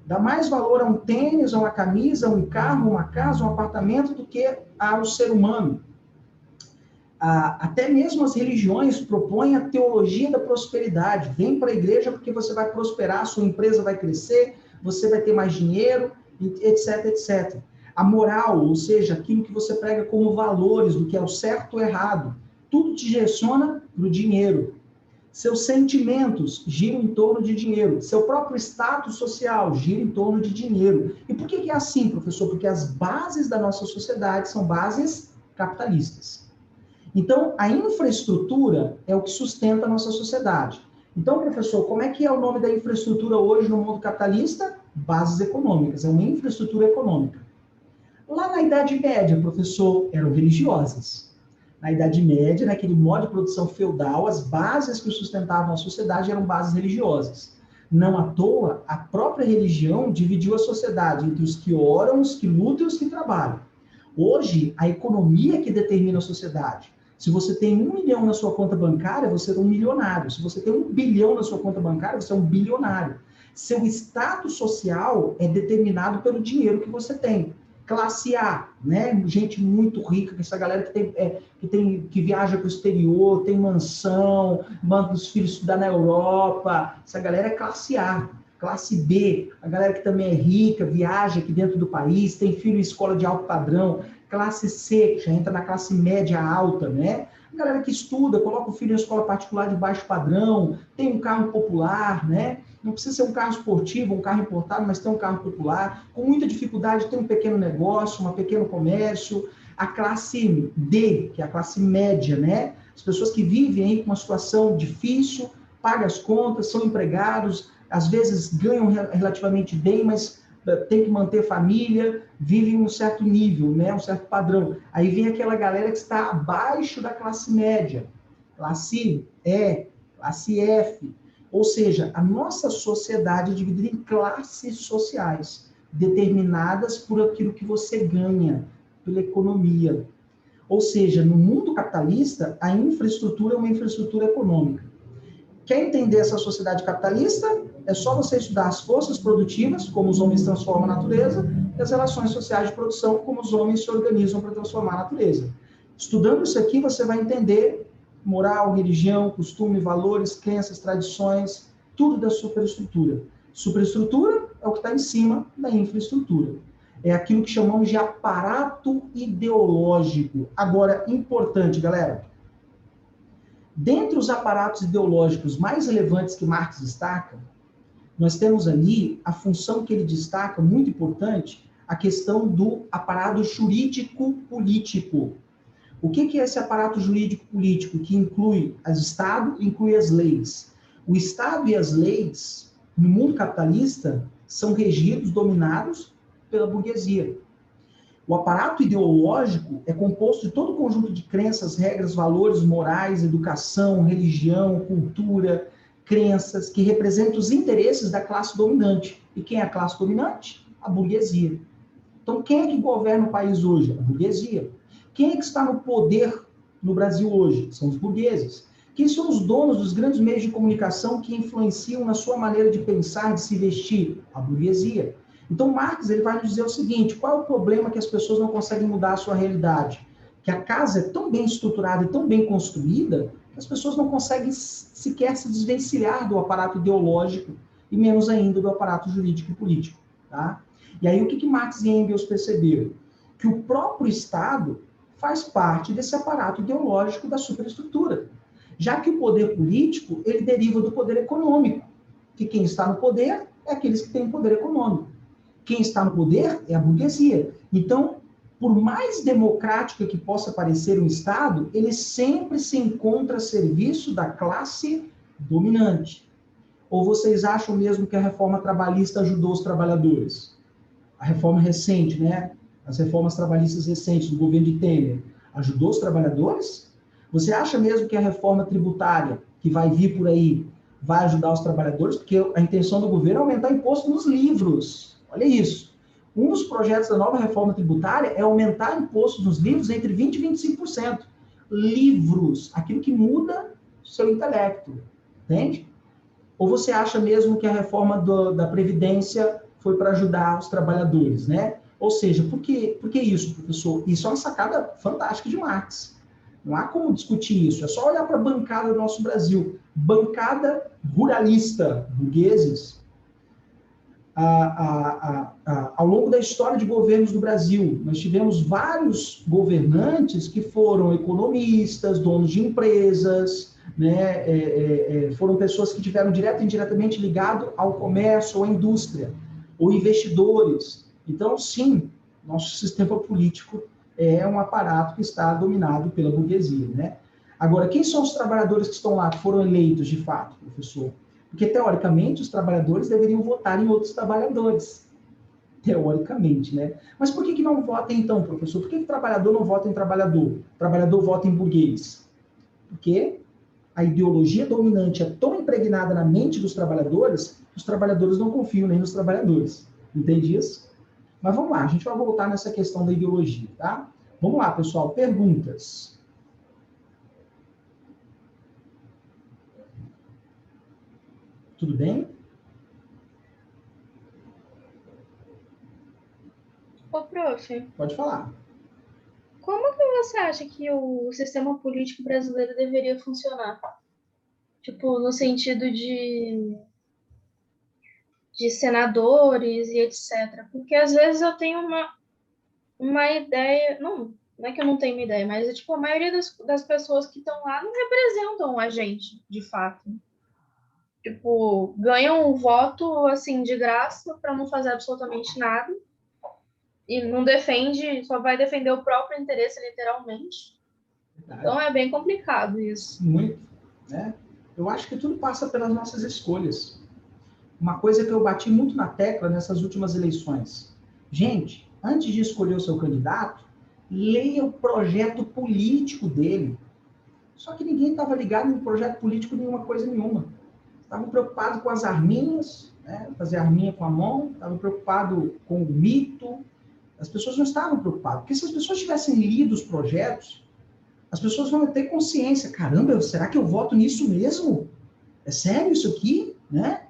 Dá mais valor a um tênis, a uma camisa, a um carro, uma casa, um apartamento, do que ao ser humano. Até mesmo as religiões propõem a teologia da prosperidade. Vem para a igreja porque você vai prosperar, sua empresa vai crescer, você vai ter mais dinheiro, etc, etc. A moral, ou seja, aquilo que você prega como valores, do que é o certo ou errado, tudo te direciona para o dinheiro. Seus sentimentos giram em torno de dinheiro. Seu próprio status social gira em torno de dinheiro. E por que é assim, professor? Porque as bases da nossa sociedade são bases capitalistas. Então, a infraestrutura é o que sustenta a nossa sociedade. Então, professor, como é que é o nome da infraestrutura hoje no mundo capitalista? Bases econômicas. É uma infraestrutura econômica. Lá na Idade Média, professor, eram religiosas. Na Idade Média, naquele modo de produção feudal, as bases que sustentavam a sociedade eram bases religiosas. Não à toa, a própria religião dividiu a sociedade entre os que oram, os que lutam e os que trabalham. Hoje, a economia é que determina a sociedade. Se você tem 1 milhão na sua conta bancária, você é um milionário. Se você tem 1 bilhão na sua conta bancária, você é um bilionário. Seu status social é determinado pelo dinheiro que você tem. Classe A, né? Gente muito rica, essa galera que viaja para o exterior, tem mansão, manda os filhos estudar na Europa. Essa galera é classe A. Classe B, a galera que também é rica, viaja aqui dentro do país, tem filho em escola de alto padrão. Classe C, que já entra na classe média alta, né? A galera que estuda, coloca o filho em escola particular de baixo padrão, tem um carro popular, né? Não precisa ser um carro esportivo, um carro importado, mas tem um carro popular. Com muita dificuldade, tem um pequeno negócio, um pequeno comércio. A classe D, que é a classe média, né? As pessoas que vivem aí com uma situação difícil, pagam as contas, são empregados, às vezes ganham relativamente bem, mas tem que manter família, vivem um certo nível, né? Um certo padrão. Aí vem aquela galera que está abaixo da classe média, classe E, classe F. Ou seja, a nossa sociedade é dividida em classes sociais, determinadas por aquilo que você ganha, pela economia. Ou seja, no mundo capitalista, a infraestrutura é uma infraestrutura econômica. Quer entender essa sociedade capitalista? É só você estudar as forças produtivas, como os homens transformam a natureza, e as relações sociais de produção, como os homens se organizam para transformar a natureza. Estudando isso aqui, você vai entender moral, religião, costume, valores, crenças, tradições, tudo da superestrutura. Superestrutura é o que está em cima da infraestrutura. É aquilo que chamamos de aparato ideológico. Agora, importante, galera, dentre os aparatos ideológicos mais relevantes que Marx destaca, nós temos ali a função que ele destaca, muito importante, a questão do aparato jurídico-político. O que é esse aparato jurídico-político? Que inclui o Estado, inclui as leis. O Estado e as leis, no mundo capitalista, são regidos, dominados pela burguesia. O aparato ideológico é composto de todo um conjunto de crenças, regras, valores, morais, educação, religião, cultura, crenças, que representam os interesses da classe dominante. E quem é a classe dominante? A burguesia. Então, quem é que governa o país hoje? A burguesia. Quem é que está no poder no Brasil hoje? São os burgueses. Quem são os donos dos grandes meios de comunicação que influenciam na sua maneira de pensar, de se vestir? A burguesia. Então, Marx ele vai nos dizer o seguinte: qual é o problema que as pessoas não conseguem mudar a sua realidade? Que a casa é tão bem estruturada e tão bem construída que as pessoas não conseguem sequer se desvencilhar do aparato ideológico e menos ainda do aparato jurídico e político. Tá? E aí o que Marx e Engels perceberam? Que o próprio Estado faz parte desse aparato ideológico da superestrutura. Já que o poder político ele deriva do poder econômico, que quem está no poder é aqueles que têm poder econômico. Quem está no poder é a burguesia. Então, por mais democrática que possa parecer um Estado, ele sempre se encontra a serviço da classe dominante. Ou vocês acham mesmo que a reforma trabalhista ajudou os trabalhadores? A reforma recente, né? As reformas trabalhistas recentes do governo de Temer, ajudou os trabalhadores? Você acha mesmo que a reforma tributária que vai vir por aí vai ajudar os trabalhadores? Porque a intenção do governo é aumentar imposto nos livros. Olha isso. Um dos projetos da nova reforma tributária é aumentar imposto nos livros entre 20% e 25%. Livros, aquilo que muda o seu intelecto. Entende? Ou você acha mesmo que a reforma da Previdência foi para ajudar os trabalhadores, né? Ou seja, por que isso, professor? Isso é uma sacada fantástica de Marx. Não há como discutir isso. É só olhar para a bancada do nosso Brasil. Bancada ruralista, burgueses. Ao longo da história de governos do Brasil, nós tivemos vários governantes que foram economistas, donos de empresas, né? Foram pessoas que tiveram direto e indiretamente ligado ao comércio ou à indústria, ou investidores. Então, sim, nosso sistema político é um aparato que está dominado pela burguesia, né? Agora, quem são os trabalhadores que estão lá, que foram eleitos de fato, professor? Porque, teoricamente, os trabalhadores deveriam votar em outros trabalhadores. Teoricamente, né? Mas por que não vota, então, professor? Por que o trabalhador não vota em trabalhador? O trabalhador vota em burguês? Porque a ideologia dominante é tão impregnada na mente dos trabalhadores que os trabalhadores não confiam nem nos trabalhadores. Entende isso? Mas vamos lá, a gente vai voltar nessa questão da ideologia, tá? Vamos lá, pessoal, perguntas. Tudo bem? Ô, prof, Pode falar. como que você acha que o sistema político brasileiro deveria funcionar? Tipo, no sentido de senadores e etc. Porque às vezes eu tenho uma ideia, não, Não é que eu não tenho uma ideia, mas é, tipo, a maioria das pessoas que estão lá não representam a gente, de fato. Tipo, ganham um voto, assim, de graça para não fazer absolutamente nada. E não defende, só vai defender o próprio interesse, literalmente. Então é bem complicado isso. Muito, né? Eu acho que tudo passa pelas nossas escolhas. Uma coisa que eu bati muito na tecla nessas últimas eleições. Gente, antes de escolher o seu candidato, leia o projeto político dele. Só que ninguém estava ligado no projeto político nenhuma coisa nenhuma. Estavam preocupados com as arminhas, né? Fazer arminha com a mão, estavam preocupados com o mito. As pessoas não estavam preocupadas. Porque se as pessoas tivessem lido os projetos, as pessoas vão ter consciência. Caramba, será que eu voto nisso mesmo? É sério isso aqui? Né?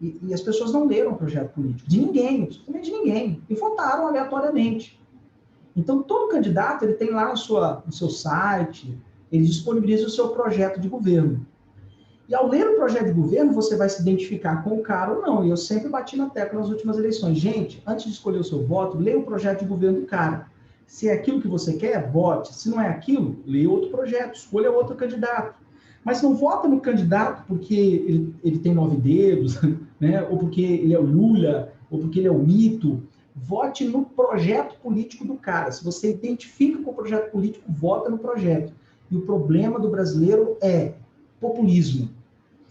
E as pessoas não leram o projeto político. De ninguém, absolutamente de ninguém. E votaram aleatoriamente. Então, todo candidato ele tem lá no seu site, ele disponibiliza o seu projeto de governo. E ao ler o projeto de governo, você vai se identificar com o cara ou não. E eu sempre bati na tecla nas últimas eleições. Gente, antes de escolher o seu voto, leia o projeto de governo do cara. Se é aquilo que você quer, vote. Se não é aquilo, leia outro projeto, escolha outro candidato. Mas não vota no candidato porque ele tem 9 dedos, né? Ou porque ele é o Lula, ou porque ele é o mito. Vote no projeto político do cara. Se você identifica com o projeto político, vota no projeto. E o problema do brasileiro é populismo.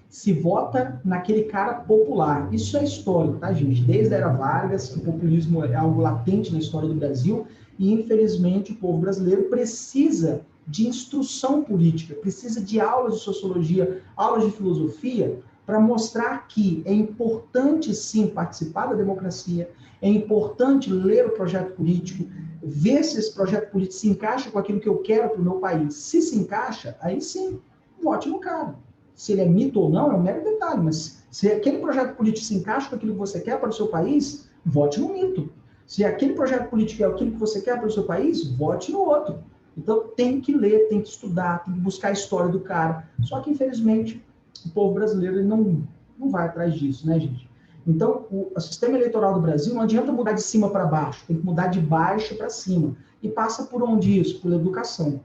Se vota naquele cara popular. Isso é histórico, tá, gente? Desde a era Vargas, o populismo é algo latente na história do Brasil e, infelizmente, o povo brasileiro precisa de instrução política, precisa de aulas de sociologia, aulas de filosofia, para mostrar que é importante, sim, participar da democracia, é importante ler o projeto político, ver se esse projeto político se encaixa com aquilo que eu quero para o meu país. Se se encaixa, aí sim, vote no cara. Se ele é mito ou não, é um mero detalhe, mas se aquele projeto político se encaixa com aquilo que você quer para o seu país, vote no mito. Se aquele projeto político é aquilo que você quer para o seu país, vote no outro. Então, tem que ler, tem que estudar, tem que buscar a história do cara. Só que, infelizmente, o povo brasileiro ele não vai atrás disso, né, gente? Então, o sistema eleitoral do Brasil não adianta mudar de cima para baixo, tem que mudar de baixo para cima. E passa por onde isso? Por educação.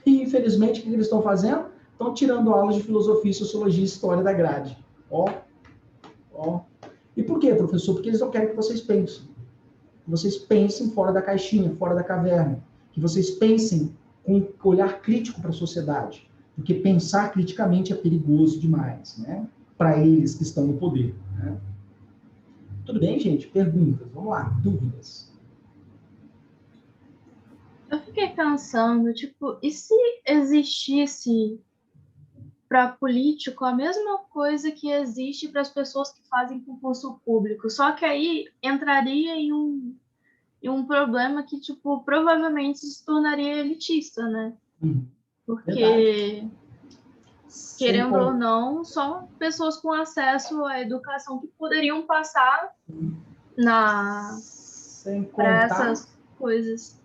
E, infelizmente, o que eles estão fazendo? Estão tirando aulas de filosofia, sociologia e história da grade. Ó. E por quê, professor? Porque eles não querem que vocês pensem. Que vocês pensem fora da caixinha, fora da caverna. Que vocês pensem com olhar crítico para a sociedade. Porque pensar criticamente é perigoso demais, né? Para eles que estão no poder. Né? Tudo bem, gente? Perguntas. Vamos lá. Dúvidas. Eu fiquei pensando, tipo, e se existisse para político a mesma coisa que existe para as pessoas que fazem concurso público? Só que aí entraria em um problema que, tipo, provavelmente se tornaria elitista, né? Porque, Verdade. querendo ou não, só pessoas com acesso à educação que poderiam passar para essas coisas.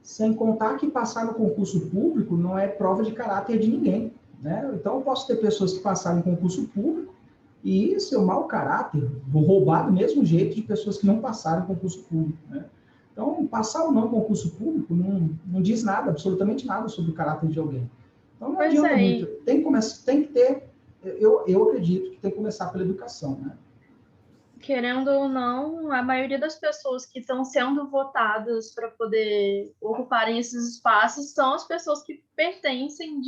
Sem contar que passar no concurso público não é prova de caráter de ninguém. Né? Então, eu posso ter pessoas que passaram em concurso público e seu mau caráter, vou roubar do mesmo jeito de pessoas que não passaram em concurso público. Né? Então, passar ou não em concurso público não diz nada, absolutamente nada sobre o caráter de alguém. Então, não adianta muito. Tem que ter, eu acredito que tem que começar pela educação. Né? Querendo ou não, a maioria das pessoas que estão sendo votadas para poder ocuparem esses espaços são as pessoas que pertencem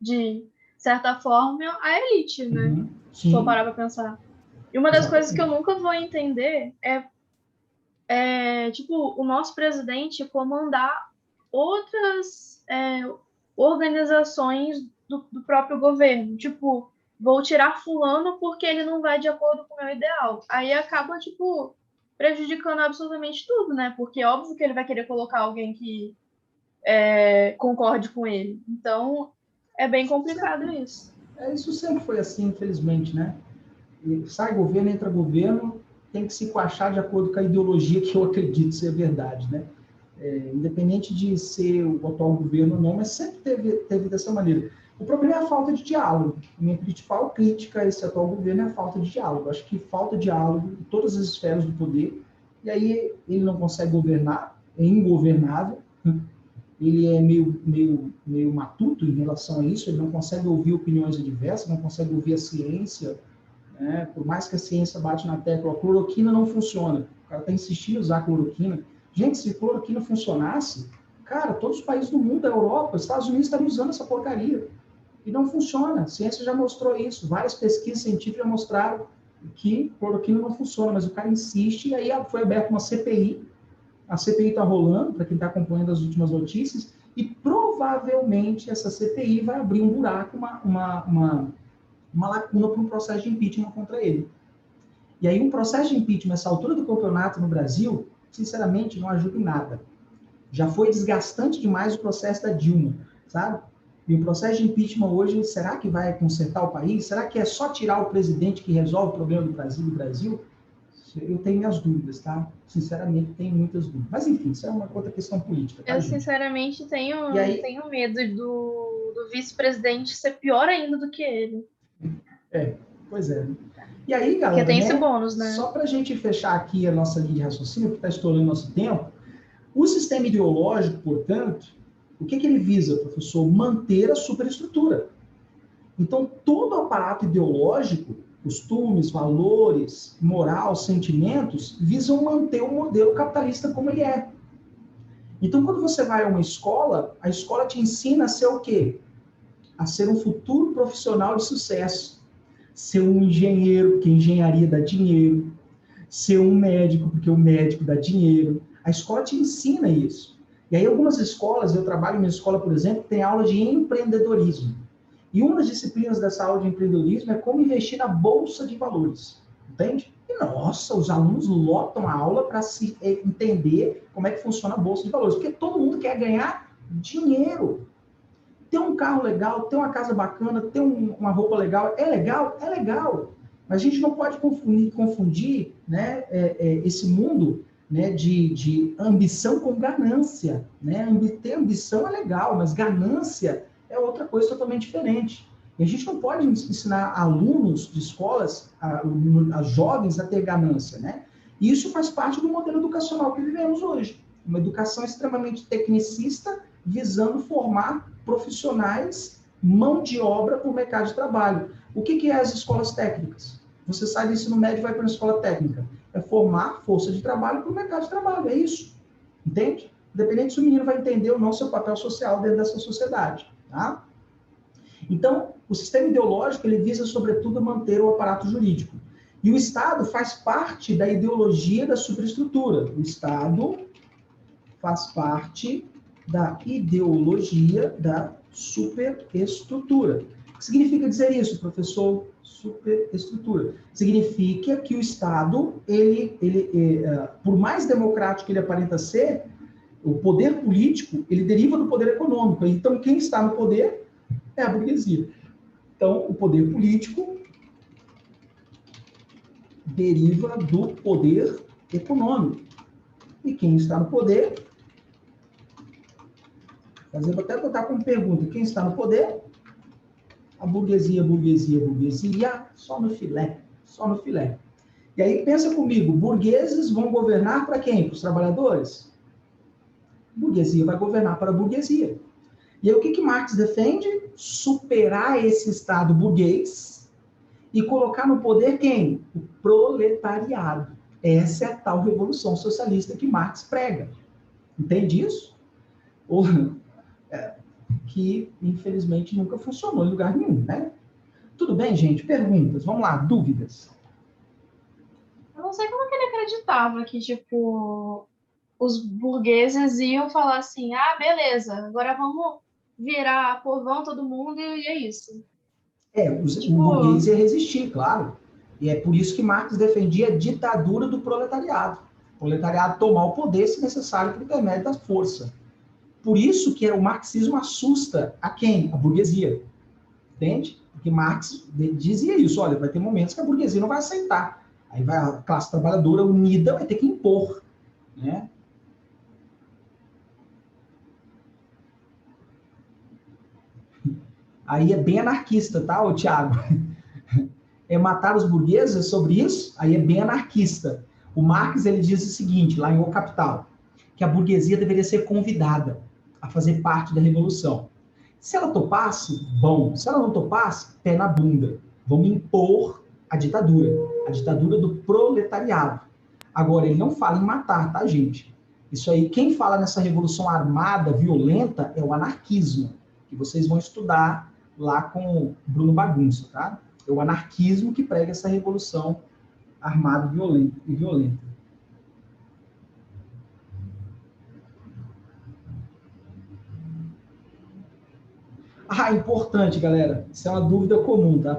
de certa forma à elite, né? Se for parar para pensar. E uma das coisas que eu nunca vou entender é tipo, o nosso presidente comandar outras organizações do próprio governo. Tipo, vou tirar fulano porque ele não vai de acordo com o meu ideal. Aí acaba, tipo, prejudicando absolutamente tudo, né? Porque é óbvio que ele vai querer colocar alguém que concorde com ele. Então, é bem complicado isso. Isso sempre foi assim, infelizmente, né? Sai governo, entra governo, tem que se encaixar de acordo com a ideologia que eu acredito ser verdade, né? Independente de ser o atual governo ou não, mas sempre teve dessa maneira. O problema é a falta de diálogo. A minha principal crítica a esse atual governo é a falta de diálogo. Acho que falta diálogo em todas as esferas do poder, e aí ele não consegue governar, é ingovernável, ele é meio matuto em relação a isso, ele não consegue ouvir opiniões adversas, não consegue ouvir a ciência, né? Por mais que a ciência bate na tecla, a cloroquina não funciona. O cara está insistindo em usar cloroquina. Gente, se cloroquina funcionasse, cara, todos os países do mundo, a Europa, os Estados Unidos estariam usando essa porcaria. E não funciona. A ciência já mostrou isso. Várias pesquisas científicas já mostraram que cloroquina não funciona, mas o cara insiste, e aí foi aberta uma CPI. A CPI está rolando, para quem está acompanhando as últimas notícias, e provavelmente essa CPI vai abrir um buraco, uma lacuna para um processo de impeachment contra ele. E aí um processo de impeachment, nessa altura do campeonato no Brasil, sinceramente, não ajuda em nada. Já foi desgastante demais o processo da Dilma, sabe? E o processo de impeachment hoje, será que vai consertar o país? Será que é só tirar o presidente que resolve o problema do Brasil? Eu tenho minhas dúvidas, tá? Sinceramente, tenho muitas dúvidas. Mas, enfim, isso é uma outra questão política, tá, Eu, gente? sinceramente, tenho medo do vice-presidente ser pior ainda do que ele. Pois é. E aí, galera, Porque tem esse bônus, né? Só para a gente fechar aqui a nossa linha de raciocínio, porque está estourando o nosso tempo, o sistema ideológico, portanto, o que ele visa, professor? Manter a superestrutura. Então, todo o aparato ideológico, costumes, valores, moral, sentimentos, visam manter o modelo capitalista como ele é. Então, quando você vai a uma escola, a escola te ensina a ser o quê? A ser um futuro profissional de sucesso. Ser um engenheiro, porque engenharia dá dinheiro. Ser um médico, porque o médico dá dinheiro. A escola te ensina isso. E aí, algumas escolas, eu trabalho em uma escola, por exemplo, que tem aula de empreendedorismo. E uma das disciplinas dessa aula de empreendedorismo é como investir na bolsa de valores. Entende? E, nossa, os alunos lotam a aula para se entender como é que funciona a bolsa de valores. Porque todo mundo quer ganhar dinheiro. Ter um carro legal, ter uma casa bacana, ter uma roupa legal. É legal? É legal. Mas a gente não pode confundir, né, esse mundo, né, de ambição com ganância. Né? Ter ambição é legal, mas ganância é outra coisa totalmente diferente. E a gente não pode ensinar alunos de escolas, a jovens, a ter ganância. Né? E isso faz parte do modelo educacional que vivemos hoje. Uma educação extremamente tecnicista, visando formar profissionais, mão de obra para o mercado de trabalho. O que é as escolas técnicas? Você sai do ensino médio e vai para uma escola técnica. É formar força de trabalho para o mercado de trabalho, é isso. Entende? Independente se o menino vai entender ou não seu papel social dentro dessa sociedade. Tá? Então, o sistema ideológico, ele visa, sobretudo, manter o aparato jurídico. E o Estado faz parte da ideologia da superestrutura. O Estado faz parte da ideologia da superestrutura. O que significa dizer isso, professor? Superestrutura. Significa que o Estado, por mais democrático que ele aparenta ser, o poder político, ele deriva do poder econômico. Então, quem está no poder é a burguesia. Então, o poder político deriva do poder econômico. E quem está no poder... Vou até botar como pergunta, quem está no poder? A burguesia, só no filé, só no filé. E aí, pensa comigo, burgueses vão governar para quem? Para os trabalhadores? A burguesia vai governar para a burguesia. E aí, o que Marx defende? Superar esse Estado burguês e colocar no poder quem? O proletariado. Essa é a tal revolução socialista que Marx prega. Entende isso? Que, infelizmente, nunca funcionou em lugar nenhum, né? Tudo bem, gente? Perguntas? Vamos lá, dúvidas? Eu não sei como que ele acreditava que, tipo, os burgueses iam falar assim, ah, beleza, agora vamos virar povão todo mundo e é isso. O burguês ia resistir, claro. E é por isso que Marx defendia a ditadura do proletariado. O proletariado tomar o poder, se necessário, por intermédio da força. Por isso que o marxismo assusta a quem? A burguesia. Entende? Porque Marx dizia isso, olha, vai ter momentos que a burguesia não vai aceitar. Aí vai a classe trabalhadora unida vai ter que impor. Né? Aí é bem anarquista, tá, ô Thiago? É matar os burgueses sobre isso, aí é bem anarquista. O Marx, ele diz o seguinte, lá em O Capital, que a burguesia deveria ser convidada. a fazer parte da revolução. Se ela topasse, bom. Se ela não topasse, pé na bunda. Vamos impor a ditadura do proletariado. Agora, ele não fala em matar, tá, gente? Isso aí, quem fala nessa revolução armada, violenta, é o anarquismo, que vocês vão estudar lá com o Bruno Bagunça, tá? É o anarquismo que prega essa revolução armada e violenta. Ah, importante, galera. Isso é uma dúvida comum, tá?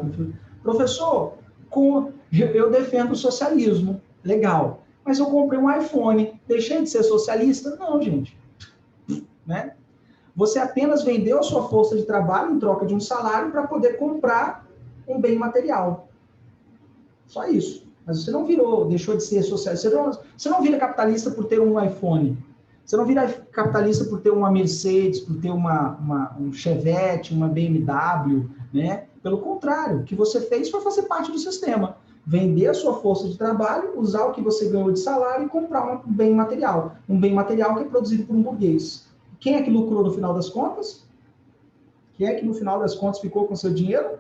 Professor, eu defendo o socialismo. Legal. Mas eu comprei um iPhone. Deixei de ser socialista? Não, gente. Né? Você apenas vendeu a sua força de trabalho em troca de um salário para poder comprar um bem material. Só isso. Mas você não deixou de ser socialista. Você não vira capitalista por ter um iPhone. Você não vira capitalista por ter uma Mercedes, por ter um Chevette, uma BMW, né? Pelo contrário, o que você fez foi fazer parte do sistema. Vender a sua força de trabalho, usar o que você ganhou de salário e comprar um bem material. Um bem material que é produzido por um burguês. Quem é que lucrou no final das contas? Quem é que no final das contas ficou com seu dinheiro?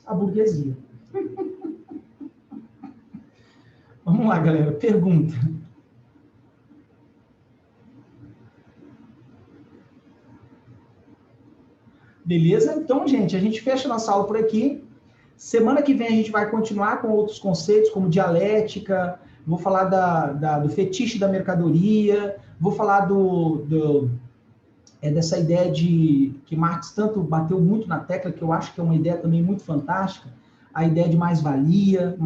A burguesia. Vamos lá, galera. Pergunta. Beleza? Então, gente, a gente fecha nossa aula por aqui. Semana que vem a gente vai continuar com outros conceitos, como dialética, vou falar do fetiche da mercadoria, vou falar dessa ideia que Marx tanto bateu muito na tecla, que eu acho que é uma ideia também muito fantástica, a ideia de mais-valia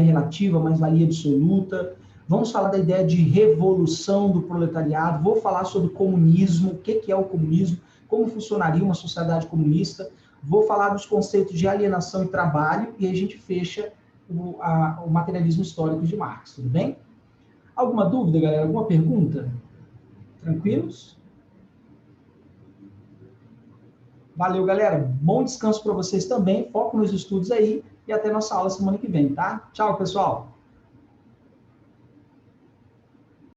relativa, mais-valia absoluta. Vamos falar da ideia de revolução do proletariado, vou falar sobre comunismo, o que é o comunismo, como funcionaria uma sociedade comunista, vou falar dos conceitos de alienação e trabalho, e a gente fecha o materialismo histórico de Marx, tudo bem? Alguma dúvida, galera? Alguma pergunta? Tranquilos? Valeu, galera. Bom descanso para vocês também, foco nos estudos aí, e até nossa aula semana que vem, tá? Tchau, pessoal!